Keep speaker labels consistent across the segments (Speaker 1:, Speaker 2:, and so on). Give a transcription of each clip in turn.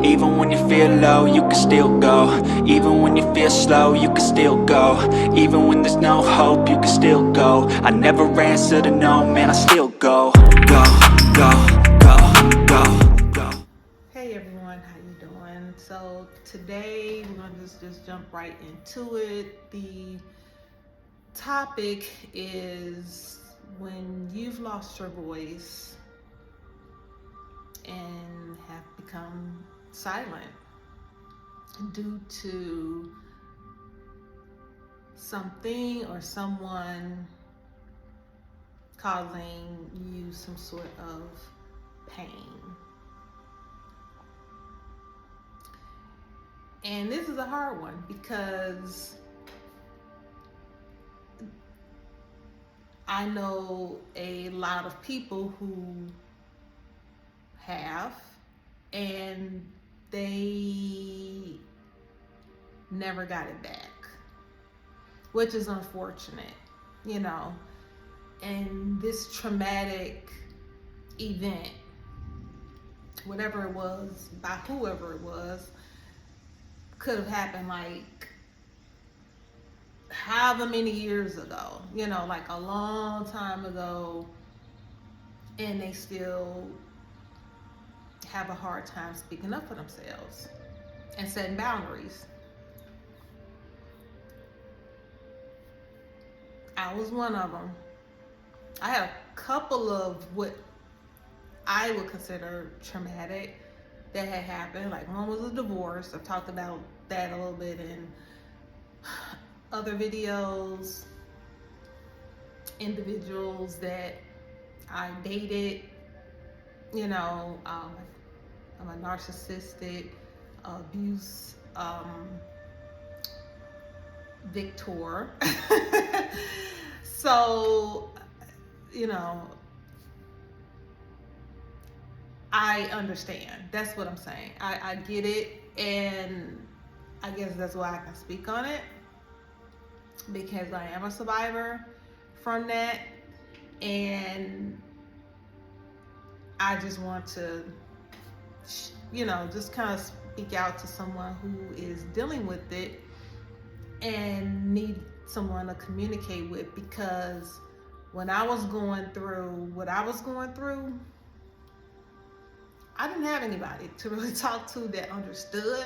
Speaker 1: Even when you feel low, you can still go. Even when you feel slow, you can still go. Even when there's no hope, you can still go. I never answer to no, man, I still go. Go, go, go, go, go.
Speaker 2: Hey everyone, how you doing? So today we're going to just jump right into it. The topic is when you've lost your voice and have become silent due to something or someone causing you some sort of pain. And this is a hard one because I know a lot of people who have, and they never got it back, which is unfortunate, you know. And this traumatic event, whatever it was, by whoever it was, could have happened like however many years ago, you know, like a long time ago, and they still have a hard time speaking up for themselves and setting boundaries. I was one of them. I had a couple of what I would consider traumatic that had happened. Like one was a divorce. I've talked about that a little bit in other videos. Individuals that I dated, you know, I'm a narcissistic abuse victor. So, you know, I understand. That's what I'm saying. I get it, and I guess that's why I can speak on it, because I am a survivor from that, and I just want to, you know, just kind of speak out to someone who is dealing with it and need someone to communicate with, because when I was going through what I was going through, I didn't have anybody to really talk to that understood.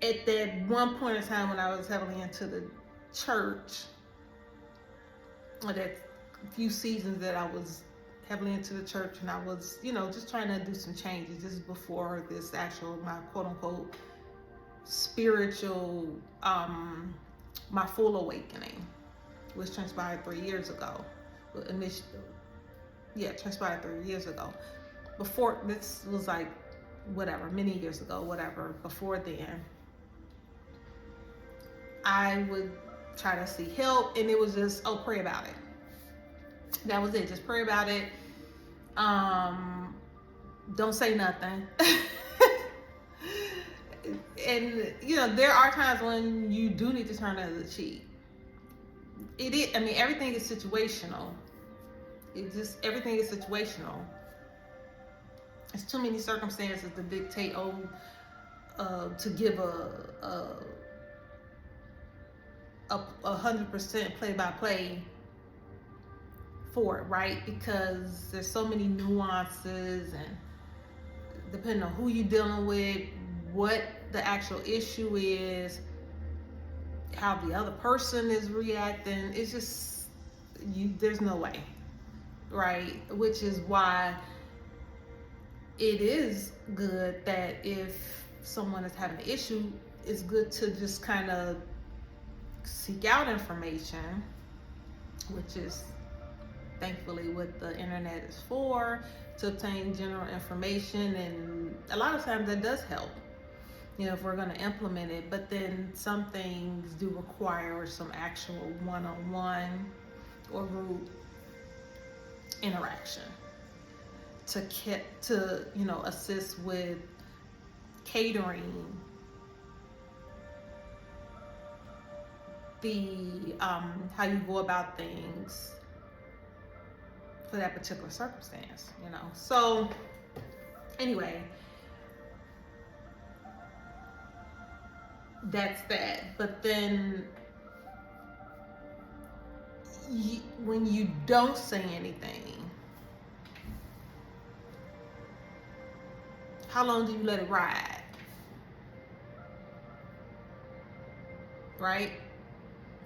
Speaker 2: At that one point in time when I was heavily into the church, or that few seasons that I was heavily into the church, and I was, you know, just trying to do some changes just before this actual, my quote unquote spiritual, my full awakening, which transpired 3 years ago. Transpired 3 years ago. Before, this was like, whatever, many years ago, whatever. Before then, I would try to seek help, and it was just, oh, pray about it. That was it. Just pray about it. Don't say nothing. And, you know, there are times when you do need to turn the other cheek. It is, I mean, everything is situational. Everything is situational. There's too many circumstances to dictate, to give a 100% play-by-play for it, right? Because there's so many nuances, and depending on who you're dealing with, what the actual issue is, how the other person is reacting, it's just, there's no way, right? Which is why it is good that if someone is having an issue, it's good to just kind of seek out information, which is thankfully what the internet is for, to obtain general information. And a lot of times that does help, you know, if we're going to implement it. But then some things do require some actual one-on-one or group interaction to you know, assist with catering the how you go about things for that particular circumstance, you know. So Anyway, that's that. But then when you don't say anything, how long do you let it ride? Right?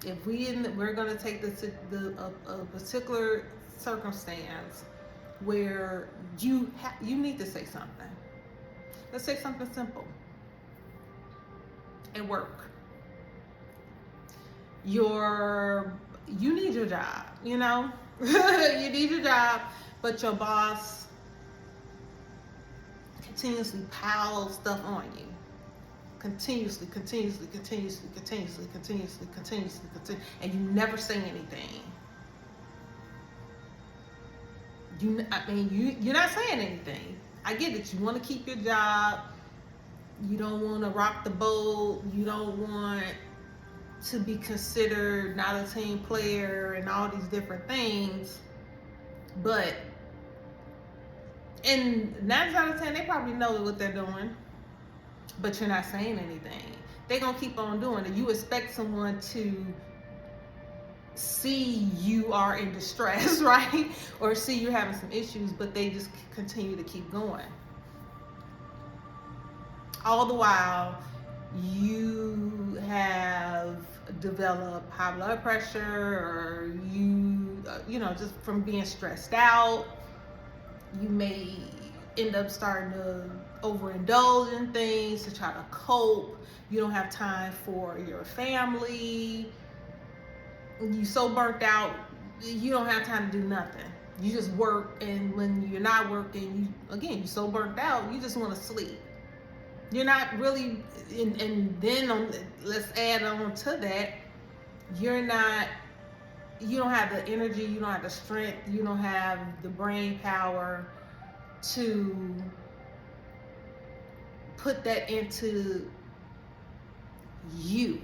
Speaker 2: If we're going to take a particular circumstance where you need to say something. Let's say something simple. At work, you need your job, you know. You need your job, but your boss continuously piles stuff on you. Continuously, and you never say anything. You're not saying anything. I get it. You want to keep your job. You don't want to rock the boat. You don't want to be considered not a team player and all these different things. But, and 9 out of 10, they probably know what they're doing. But you're not saying anything. They're going to keep on doing it. You expect someone to see you are in distress, right? Or see you're having some issues, but they just continue to keep going. All the while, you have developed high blood pressure, or just from being stressed out. You may end up starting to overindulge in things to try to cope. You don't have time for your family. You so burnt out, you don't have time to do nothing. You just work, and when you're not working, you're so burnt out, you just want to sleep. You're not really, and then let's add on to that, you don't have the energy, you don't have the strength, you don't have the brain power to put that into you.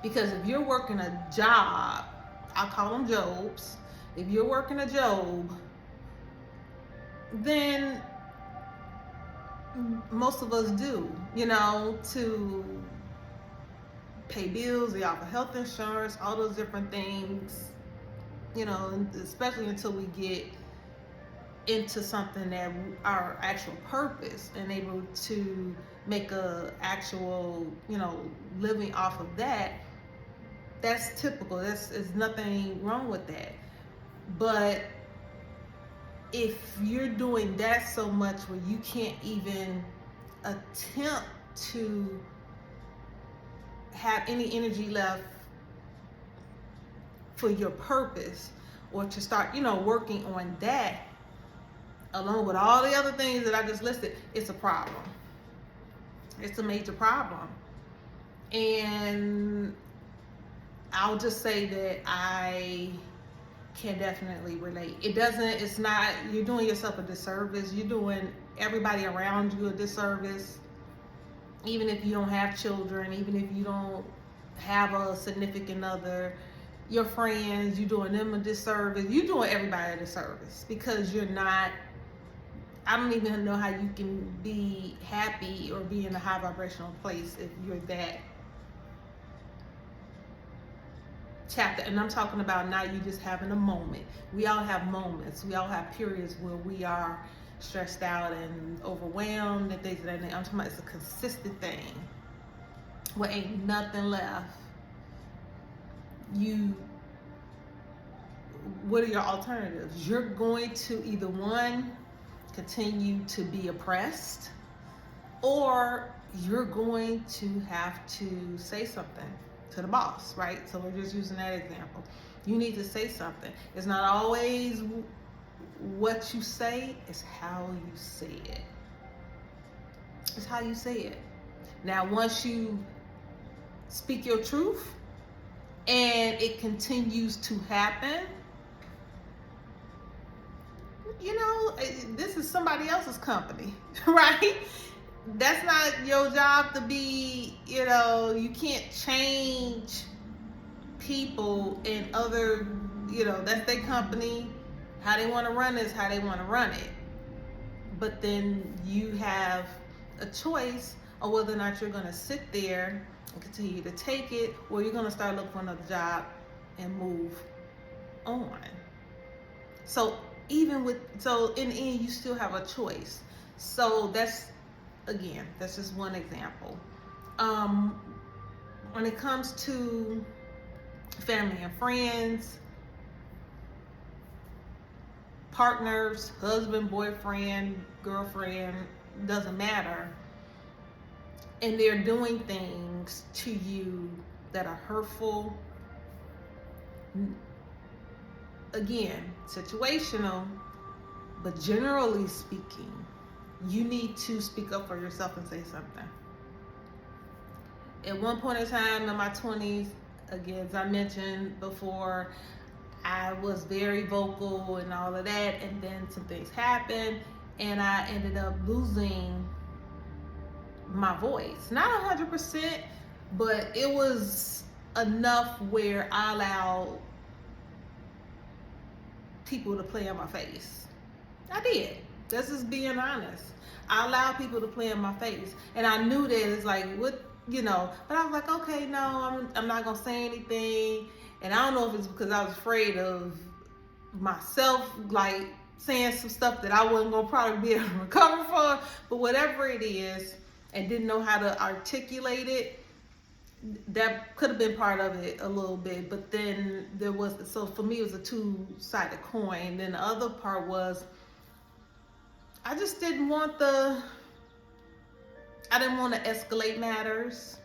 Speaker 2: Because if you're working a job, I call them jobs, if you're working a job, then most of us do, to pay bills, they offer health insurance, all those different things, especially until we get into something that our actual purpose and able to make a actual, living off of that. That's typical. There's nothing wrong with that. But if you're doing that so much where you can't even attempt to have any energy left for your purpose, or to start, working on that, along with all the other things that I just listed, it's a problem. It's a major problem. And I'll just say that I can definitely relate. It's not, you're doing yourself a disservice. You're doing everybody around you a disservice. Even if you don't have children, even if you don't have a significant other, your friends, you're doing them a disservice. You're doing everybody a disservice, because you're not, I don't even know how you can be happy or be in a high vibrational place if you're that chapter. And I'm talking about not you just having a moment. We all have moments. We all have periods where we are stressed out and overwhelmed and things like that. I'm talking about it's a consistent thing where ain't nothing left. What are your alternatives? You're going to either, one, continue to be oppressed, or you're going to have to say something to the boss, right? So we're just using that example. You need to say something. It's not always what you say, it's how you say it. It's how you say it. Now, once you speak your truth and it continues to happen, this is somebody else's company, right? That's not your job to be, you can't change people and that's their company. How they want to run is how they want to run it. but then you have a choice of whether or not you're going to sit there and continue to take it, or you're going to start looking for another job and move on. So in the end, you still have a choice. So that's just one example. When it comes to family and friends, partners, husband, boyfriend, girlfriend, doesn't matter, and they're doing things to you that are hurtful, again, situational, but generally speaking, you need to speak up for yourself and say something. At one point in time in my 20s, again, as I mentioned before, I was very vocal and all of that, and then some things happened, and I ended up losing my voice. Not 100%, but it was enough where I allowed people to play in my face. I did. That's just being honest. I allowed people to play in my face, and I knew that it's like, what, but I was like, okay, no, I'm not gonna say anything. And I don't know if it's because I was afraid of myself, like saying some stuff that I wasn't gonna probably be able to recover from, but whatever it is, and didn't know how to articulate it. That could have been part of it a little bit, but then so for me, it was a two-sided coin. Then the other part was, I just didn't want to escalate matters.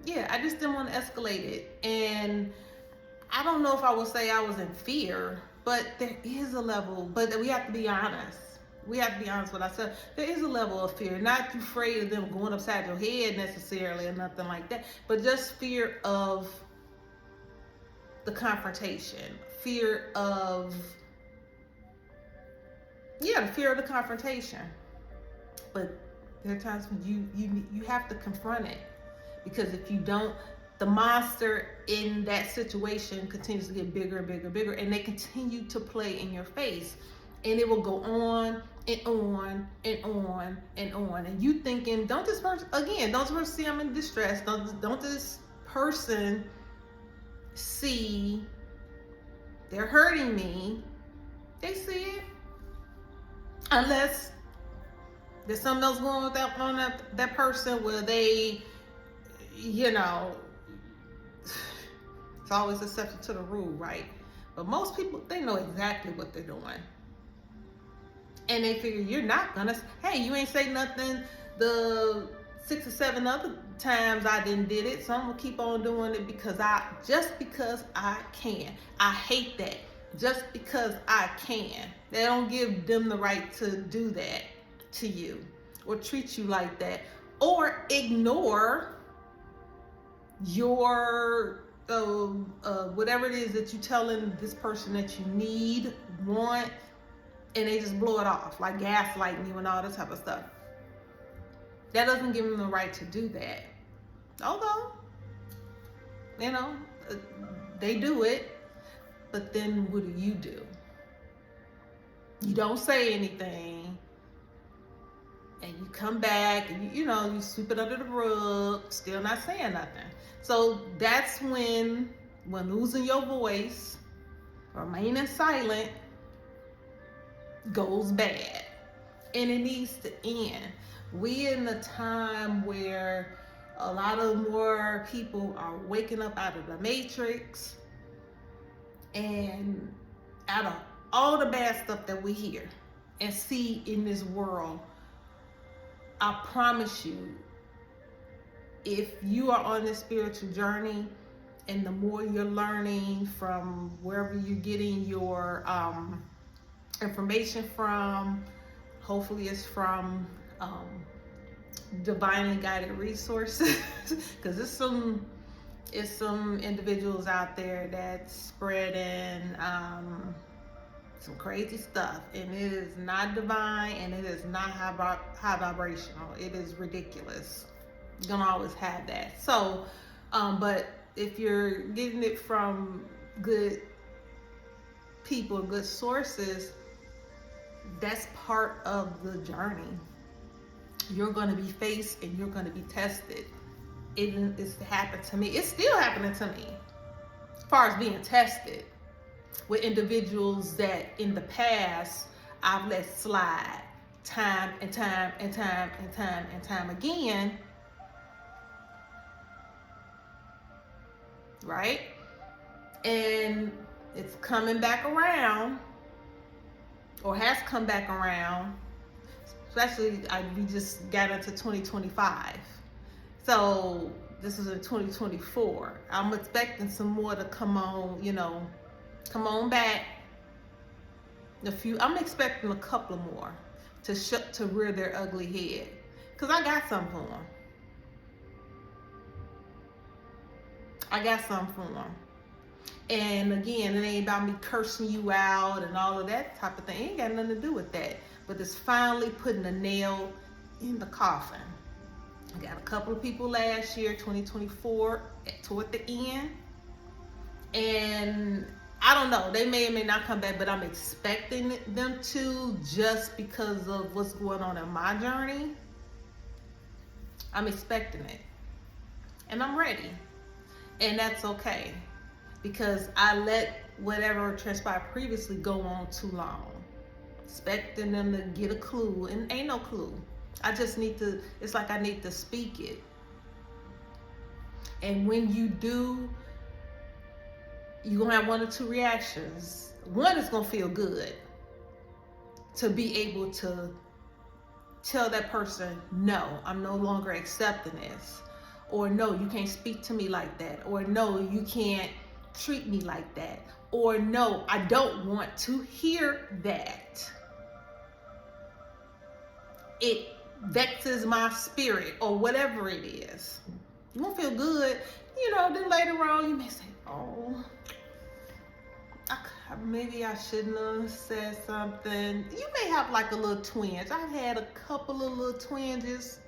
Speaker 2: Yeah, I just didn't want to escalate it. And I don't know if I would say I was in fear, but there is a level, but we have to be honest. We have to be honest with ourselves. There is a level of fear. Not afraid of them going upside your head necessarily or nothing like that, but just fear of the confrontation. Fear of the confrontation. But there are times when you have to confront it, because if you don't, the monster in that situation continues to get bigger and bigger and bigger, and they continue to play in your face, and it will go on and on and on and on. And you thinking, don't this person see I'm in distress? Don't this person see they're hurting me? They see it, unless there's something else going on with that person where they, it's always an exception to the rule, right? But most people, they know exactly what they're doing. And they figure you're not gonna, hey, you ain't say nothing the 6 or 7 other times I did it, so I'm gonna keep on doing it because I can. I hate that. Just because I can. They don't give them the right to do that to you or treat you like that, or ignore your whatever it is that you're telling this person that you need, want, and they just blow it off, like gaslighting you and all this type of stuff. That doesn't give them the right to do that. Although, they do it, but then what do? You don't say anything, and you come back and you sweep it under the rug, still not saying nothing. So that's when losing your voice, remaining silent, goes bad, and it needs to end. We in a time where a lot of more people are waking up out of the matrix and out of all the bad stuff that we hear and see in this world. I promise you, if you are on this spiritual journey, and the more you're learning from wherever you're getting your information from, hopefully it's from divinely guided resources, because it's some individuals out there that's spreading some crazy stuff, and it is not divine, and it is not high vibrational. It is ridiculous. You're gonna always have that. So, but if you're getting it from good people, good sources, That's part of the journey. You're going to be faced and you're going to be tested. It's happened to me. It's still happening to me. As far as being tested with individuals that in the past I've let slide time and time and time and time and time again. Right? And it's coming back around, or has come back around, especially we just got into 2025. So this is in 2024. I'm expecting some more to come on, come on back. I'm expecting a couple more to rear their ugly head, because I got some for them. I got some for them. And again, it ain't about me cursing you out and all of that type of thing. It ain't got nothing to do with that. But it's finally putting a nail in the coffin. I got a couple of people last year, 2024, toward the end. And I don't know, they may or may not come back, but I'm expecting them to, just because of what's going on in my journey. I'm expecting it. And I'm ready. And that's okay, because I let whatever transpired previously go on too long, expecting them to get a clue, and ain't no clue. I just need to, it's like I need to speak it. And when you do, you're gonna have one or two reactions. One is gonna feel good to be able to tell that person, no, I'm no longer accepting this. Or no, you can't speak to me like that. Or no, you can't treat me like that. Or no, I don't want to hear that. It vexes my spirit, or whatever it is. You won't feel good. Then later on you may say, oh, maybe I shouldn't have said something. You may have like a little twinge. I've had a couple of little twinges,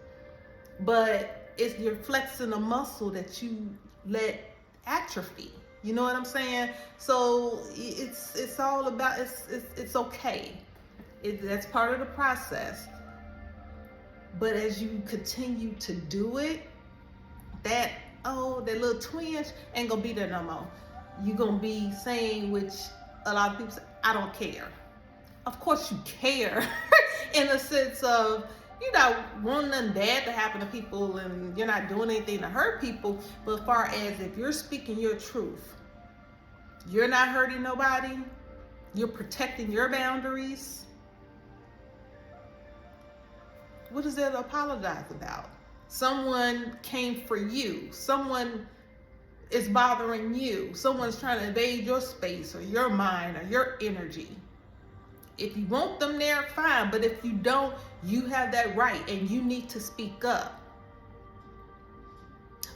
Speaker 2: but you're flexing a muscle that you let atrophy. You know what I'm saying? So it's all about, it's okay. That's part of the process. But as you continue to do it, that little twinge ain't gonna be there no more. You're gonna be saying, which a lot of people say, I don't care. Of course you care in the sense of, you're not wanting nothing bad to happen to people, and you're not doing anything to hurt people. But as far as if you're speaking your truth, you're not hurting nobody, you're protecting your boundaries, what is there to apologize about? Someone came for you, someone is bothering you, someone's trying to invade your space or your mind or your energy. If you want them there, fine. But if you don't, you have that right, and you need to speak up.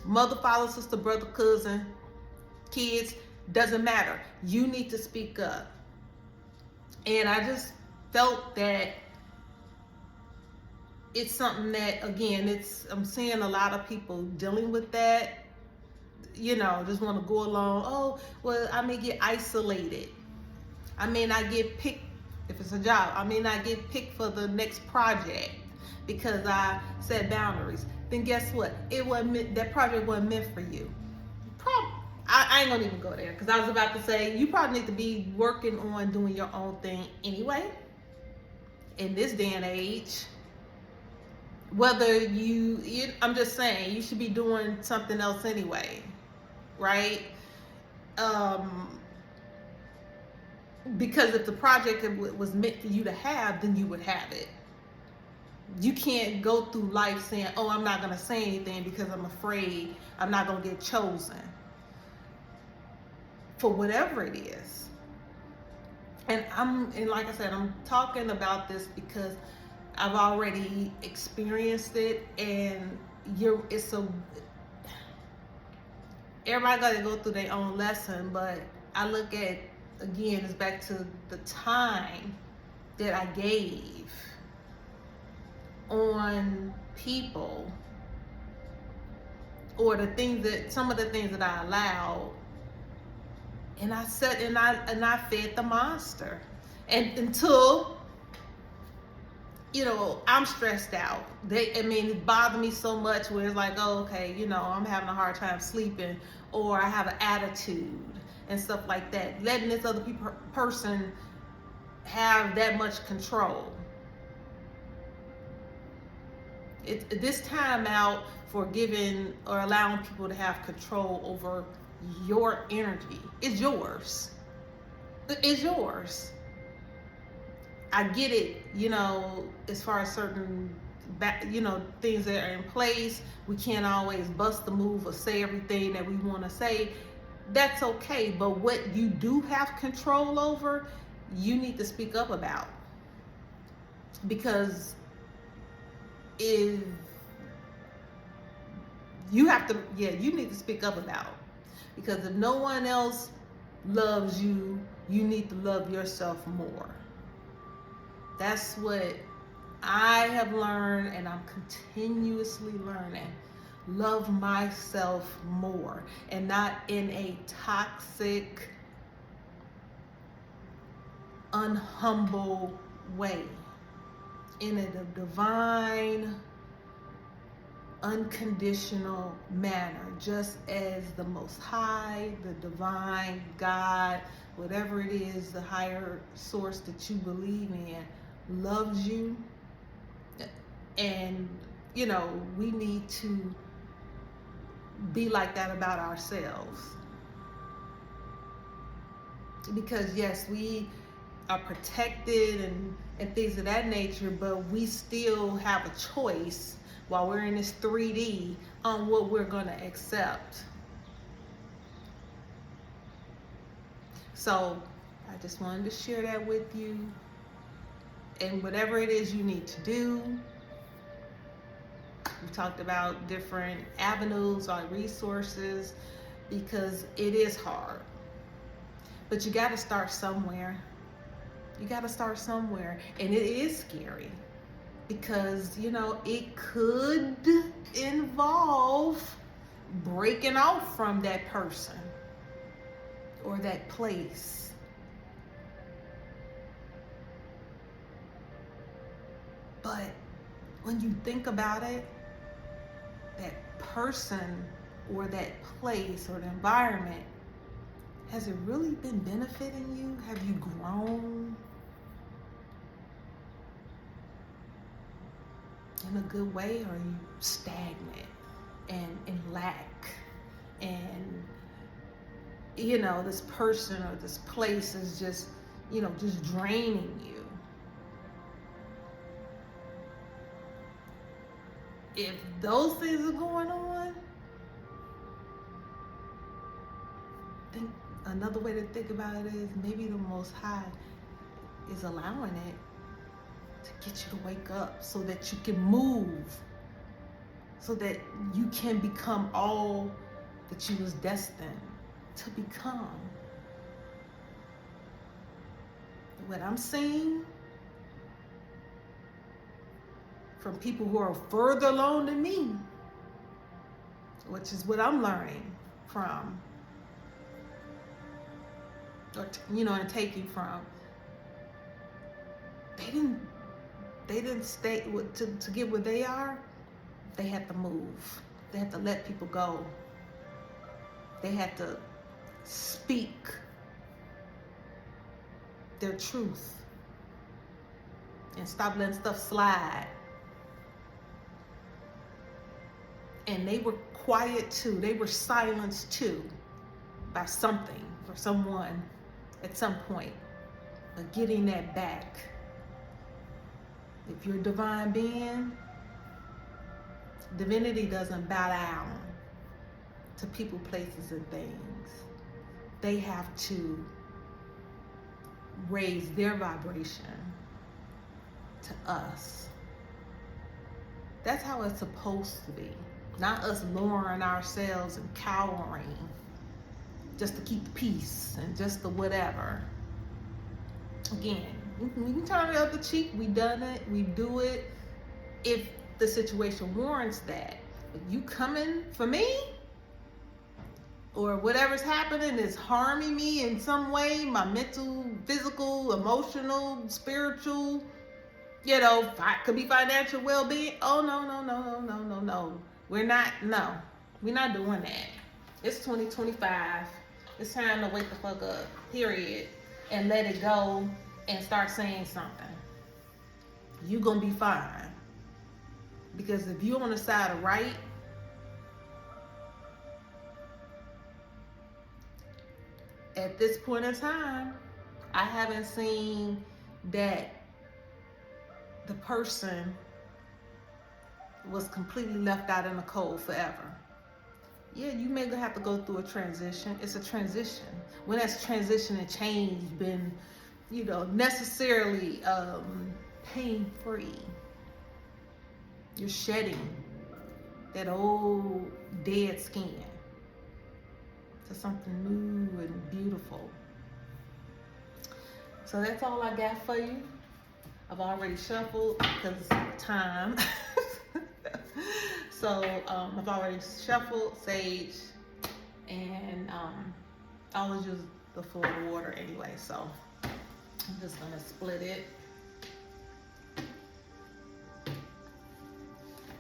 Speaker 2: Mother, father, sister, brother, cousin, kids, doesn't matter. You need to speak up. And I just felt that it's something that, again, I'm seeing a lot of people dealing with that. Just want to go along. Oh, well, I may get isolated. I may not get picked. If it's a job, I may not get picked for the next project because I set boundaries. Then guess what? That project wasn't meant for you. I ain't gonna even go there, because I was about to say, you probably need to be working on doing your own thing anyway. In this day and age, whether I'm just saying, you should be doing something else anyway, right? Because if the project was meant for you to have, then you would have it. You can't go through life saying, oh, I'm not going to say anything because I'm afraid I'm not going to get chosen for whatever it is. And like I said, I'm talking about this because I've already experienced it, and everybody got to go through their own lesson. But I look at, again, it's back to the time that I gave on people, or some of the things that I allowed, and I fed the monster, and until I'm stressed out. It bothered me so much where it's like, oh, okay, I'm having a hard time sleeping, or I have an attitude and stuff like that. Letting this other person have that much control. This time out for giving or allowing people to have control over your energy is yours. It's yours. I get it, as far as certain, things that are in place, we can't always bust the move or say everything that we want to say. That's okay. But what you do have control over, you need to speak up about. Because if you need to speak up about it. Because if no one else loves you, you need to love yourself more. That's what I have learned, and I'm continuously learning. Love myself more, and not in a toxic, unhumble way. In a divine, unconditional manner, just as the Most High, the divine God, whatever it is, the higher source that you believe in, loves you. And we need to be like that about ourselves, because yes, we are protected and things of that nature, but we still have a choice while we're in this 3D on what we're going to accept. So I just wanted to share that with you. And whatever it is you need to do, we talked about different avenues or resources, because it is hard. But you got to start somewhere. And it is scary, because, it could involve breaking off from that person or that place. But when you think about it, that person or that place or the environment, has it really been benefiting you? Have you grown in a good way, or are you stagnant and in lack? And this person or this place is just draining you. If those things are going on, think another way to think about it is maybe the Most High is allowing it to get you to wake up, so that you can move, so that you can become all that you was destined to become. What I'm seeing from people who are further along than me, which is what I'm learning from, or and taking from, they didn't stay to get where they are. They had to move. They had to let people go. They had to speak their truth and stop letting stuff slide. And they were quiet too. They were silenced too by something or someone at some point. But getting that back. If you're a divine being, divinity doesn't bow down to people, places, and things. They have to raise their vibration to us. That's how it's supposed to be. Not us lowering ourselves and cowering just to keep the peace and just the whatever. Again, we can turn the other cheek. We done it. We do it if the situation warrants that. But you coming for me, or whatever's happening is harming me in some way, my mental, physical, emotional, spiritual, could be financial well-being. Oh, no. We're not doing that. It's 2025. It's time to wake the fuck up, period, and let it go and start saying something. You gonna be fine. Because if you're on the side of right, at this point in time, I haven't seen that the person was completely left out in the cold forever. Yeah, you may have to go through a transition. It's a transition. When has transition and change been, necessarily pain-free? You're shedding that old dead skin to something new and beautiful. So that's all I got for you. I've already shuffled because of time. So I've already shuffled sage, and I always use the full water anyway, so I'm just gonna split it.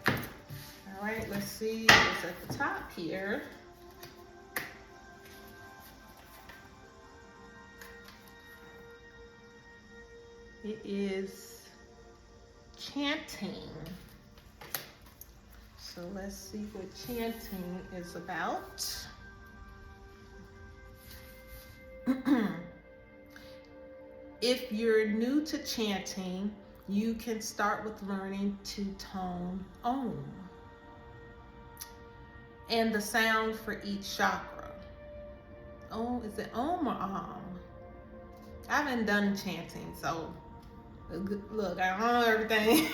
Speaker 2: All right, let's see what's at the top here. It is chanting. So let's see what chanting is about. If you're new to chanting, you can start with learning to tone Om and the sound for each chakra. Oh, is it Om or Om? I haven't done chanting, so look, I don't know everything.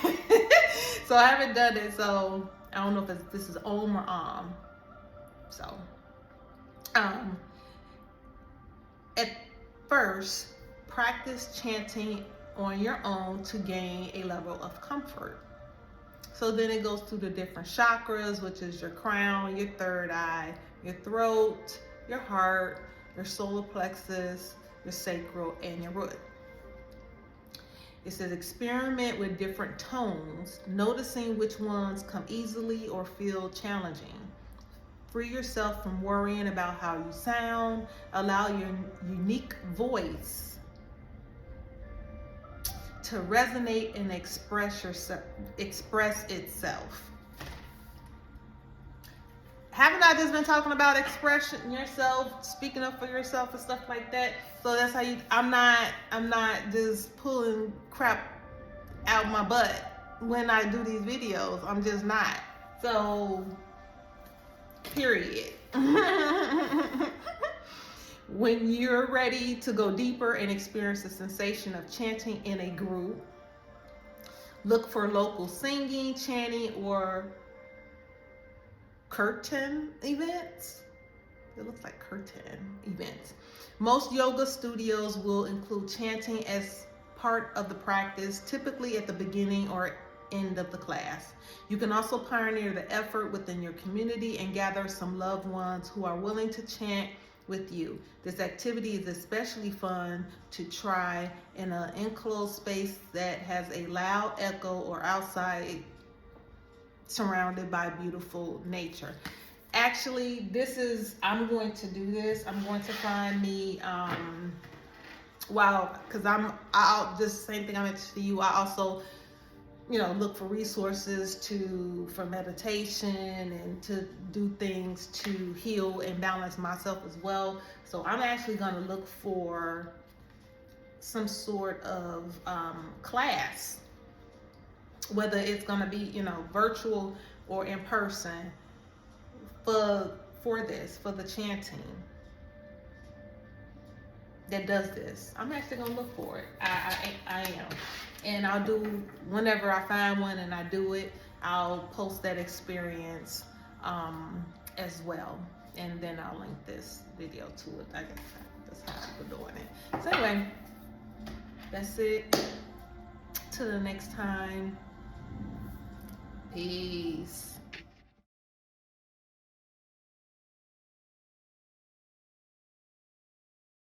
Speaker 2: So I haven't done it, so I don't know if this is Om or Om. So, at first, practice chanting on your own to gain a level of comfort. So then it goes through the different chakras, which is your crown, your third eye, your throat, your heart, your solar plexus, your sacral, and your root. It says experiment with different tones, noticing which ones come easily or feel challenging. Free yourself from worrying about how you sound. Allow your unique voice to resonate and express itself. Haven't I just been talking about expressing yourself, speaking up for yourself and stuff like that? So that's how I'm not just pulling crap out my butt when I do these videos. I'm just not. So, period. When you're ready to go deeper and experience the sensation of chanting in a group, look for local singing, chanting, or curtain events. It looks like curtain events. Most yoga studios will include chanting as part of the practice, typically at the beginning or end of the class. You can also pioneer the effort within your community and gather some loved ones who are willing to chant with you. This activity is especially fun to try in an enclosed space that has a loud echo or outside surrounded by beautiful nature. Actually, I'm going to do this. I'm going to find me, because I'll just same thing I mentioned to you. I also, look for resources for meditation and to do things to heal and balance myself as well. So I'm actually going to look for some sort of class, whether it's going to be, virtual or in person, for the chanting that does this. I'm actually gonna look for it. I am, and I'll do whenever I find one and I do it. I'll post that experience as well, and then I'll link this video to it. I guess that's how we're doing it. So anyway, that's it. Till the next time. Peace.